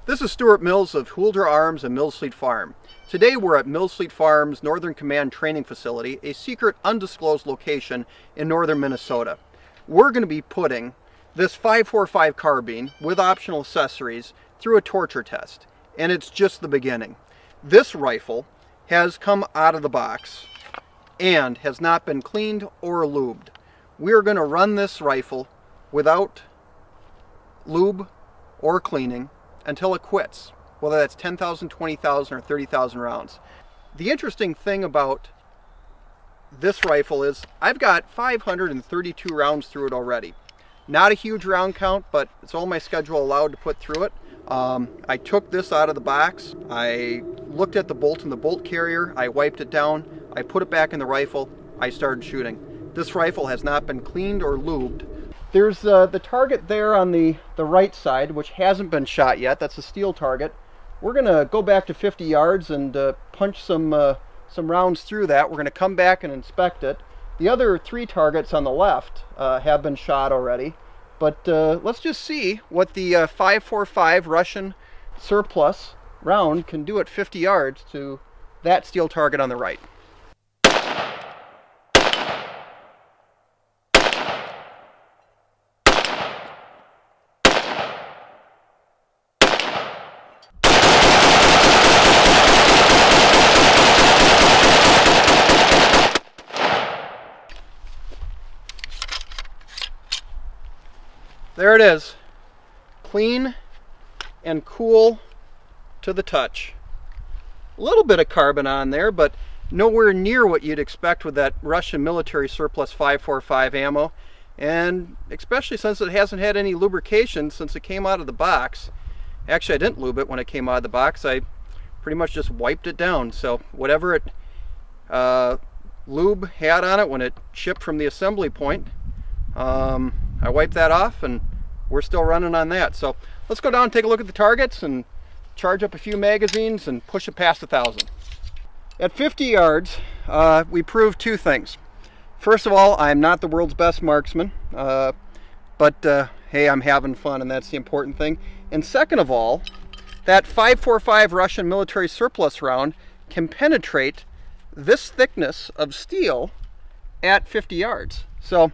This is Stuart Mills of Houlder Arms and Millsfleet Farm. Today we're at Millsfleet Farm's Northern Command Training Facility, a secret undisclosed location in northern Minnesota. We're going to be putting this 5.45 carbine with optional accessories through a torture test, and it's just the beginning. This rifle has come out of the box and has not been cleaned or lubed. We're going to run this rifle without lube or cleaning until it quits, whether that's 10,000, 20,000, or 30,000 rounds. The interesting thing about this rifle is I've got 532 rounds through it already. Not a huge round count, but it's all my schedule allowed to put through it. I took this out of the box, I looked at the bolt in the bolt carrier, I wiped it down, I put it back in the rifle, I started shooting. This rifle has not been cleaned or lubed. There's the target there on the right side, which hasn't been shot yet. That's a steel target. We're going to go back to 50 yards and punch some rounds through that. We're going to come back and inspect it. The other 3 targets on the left have been shot already. But let's just see what the 5.45 Russian surplus round can do at 50 yards to that steel target on the right. There it is, clean and cool to the touch. A little bit of carbon on there, but nowhere near what you'd expect with that Russian military surplus 5.45 ammo, and especially since it hasn't had any lubrication since it came out of the box. Actually, I didn't lube it when it came out of the box. I pretty much just wiped it down, so whatever it lube had on it when it shipped from the assembly point, I wiped that off and we're still running on that. So let's go down and take a look at the targets and charge up a few magazines and push it past 1,000. At 50 yards, we proved 2 things. First of all, I'm not the world's best marksman, but hey, I'm having fun, and that's the important thing. And second of all, that 5.45 Russian military surplus round can penetrate this thickness of steel at 50 yards. So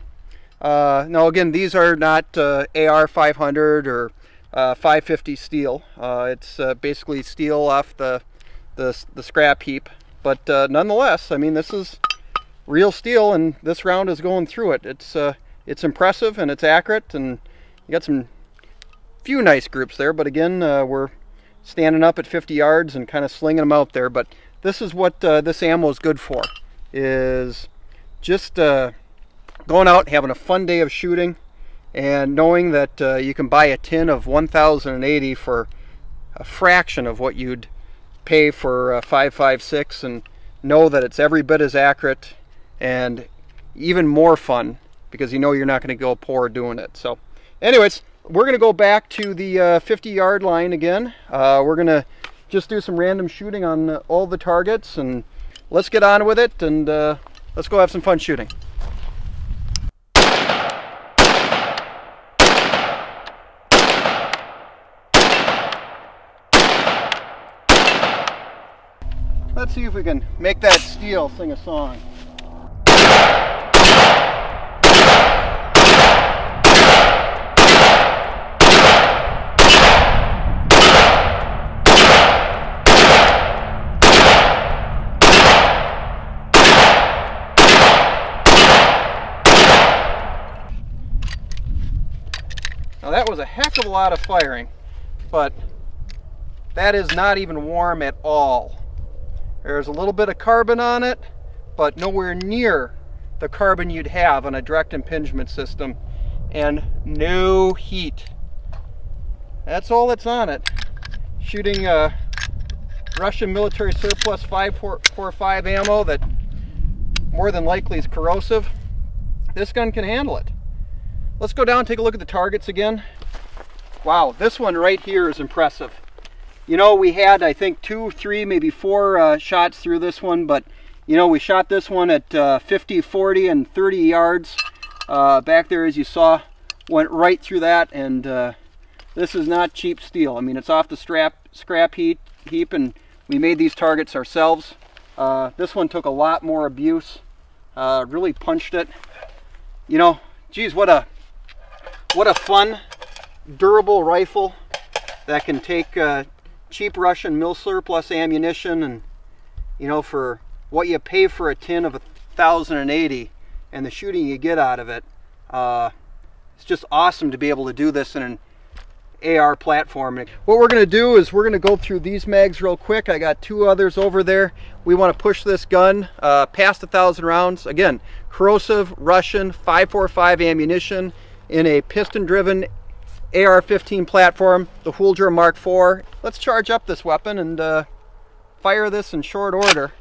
now again, these are not AR 500 or 550 steel. It's basically steel off the scrap heap. But nonetheless, I mean, this is real steel, and this round is going through it. It's impressive and it's accurate, and you got some few nice groups there. But again, we're standing up at 50 yards and kind of slinging them out there. But this is what this ammo is good for, is just going out, having a fun day of shooting, and knowing that you can buy a tin of 1080 for a fraction of what you'd pay for 5.56, and know that it's every bit as accurate and even more fun because you know you're not going to go poor doing it. So anyways, we're going to go back to the 50-yard line again. We're going to just do some random shooting on all the targets, and let's get on with it, and let's go have some fun shooting. Let's see if we can make that steel sing a song. Now that was a heck of a lot of firing, but that is not even warm at all. There's a little bit of carbon on it, but nowhere near the carbon you'd have on a direct impingement system, and no heat. That's all that's on it. Shooting Russian military surplus 5.45 ammo that more than likely is corrosive. This gun can handle it. Let's go down and take a look at the targets again. Wow, this one right here is impressive. You know, we had, I think, 2, 3, maybe 4 shots through this one, but you know, we shot this one at 50, 40, and 30 yards. Back there, as you saw, went right through that, and This is not cheap steel. I mean, it's off the scrap heap, and we made these targets ourselves. This one took a lot more abuse. Really punched it. You know, geez, what a fun, durable rifle that can take cheap Russian mil surplus ammunition, and you know, for what you pay for a tin of 1,080 and the shooting you get out of it, it's just awesome to be able to do this in an AR platform. What we're going to do is we're going to go through these mags real quick. I got 2 others over there. We want to push this gun past 1,000 rounds. Again, corrosive Russian 5.45 ammunition in a piston-driven AR-15 platform, the Huldra Mark IV. Let's charge up this weapon and fire this in short order.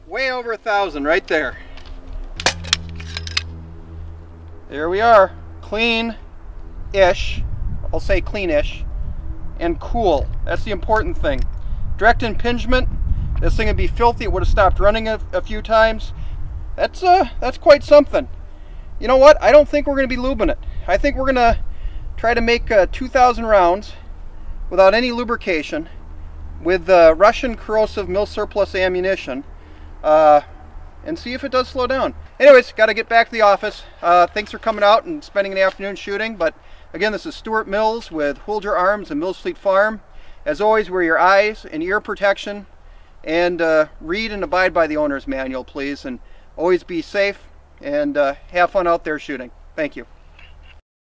Way over 1,000 right there. There we are. Clean-ish. I'll say clean-ish. And cool. That's the important thing. Direct impingement. This thing would be filthy. It would have stopped running a few times. That's quite something. You know what? I don't think we're going to be lubing it. I think we're going to try to make 2,000 rounds without any lubrication with Russian corrosive mil surplus ammunition. And see if it does slow down. Anyways, got to get back to the office. Thanks for coming out and spending the afternoon shooting. But again, this is Stuart Mills with Huldra Arms and Mills Fleet Farm. As always, wear your eyes and ear protection, and read and abide by the owner's manual, please. And always be safe and have fun out there shooting. Thank you.